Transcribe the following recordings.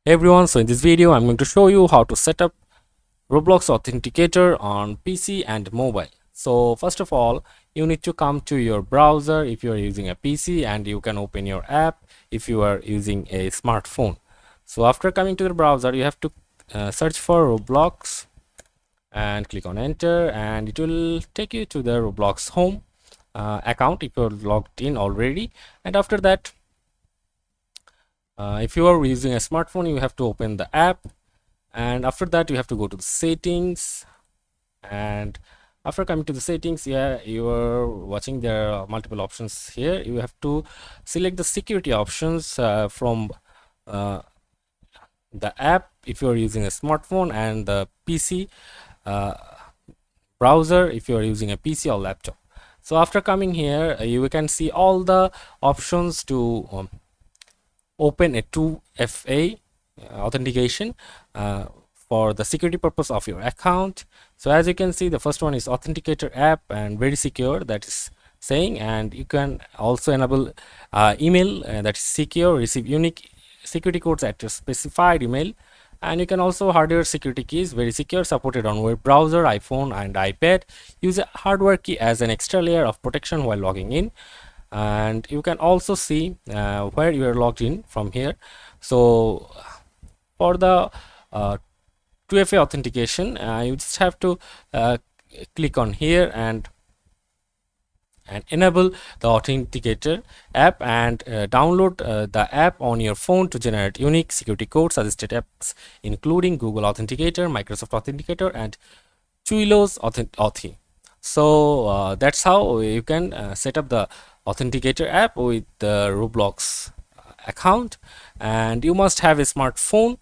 Hey everyone, so in this video I'm going to show you how to set up Roblox Authenticator on PC and mobile. So first of all, you need to come to your browser if you are using a PC, and you can open your app if you are using a smartphone. So after coming to the browser, you have to search for Roblox and click on enter, and it will take you to the Roblox home account if you're logged in already. And after that, if you are using a smartphone, you have to open the app, and after that you have to go to the settings. And after coming to the settings, yeah, you are watching there are multiple options here. You have to select the security options from uh, the app if you are using a smartphone, and the PC uh, browser if you are using a PC or laptop. So after coming here, you can see all the options to open a 2FA authentication for the security purpose of your account. So as you can see, the first one is authenticator app and very secure, that is saying. And you can also enable email that is secure, receive unique security codes at your specified email. And you can also hardware security keys, very secure, supported on web browser, iPhone and iPad. Use a hardware key as an extra layer of protection while logging in. And you can also see where you are logged in from here. So for the 2FA authentication, you just have to click on here and enable the authenticator app, and download the app on your phone to generate unique security code. Suggested apps including Google Authenticator, Microsoft Authenticator and Chuilo's Authi. So that's how you can set up the authenticator app with the Roblox account. And you must have a smartphone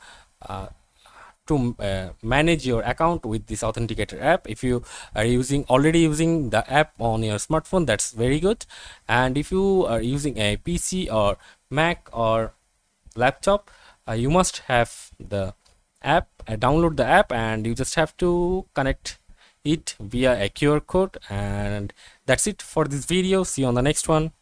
to manage your account with this authenticator app. If you are already using the app on your smartphone, that's very good. And if you are using a PC or Mac or laptop, you must have the app, download the app, and you just have to connect it via a QR code. And that's it for this video. See you on the next one.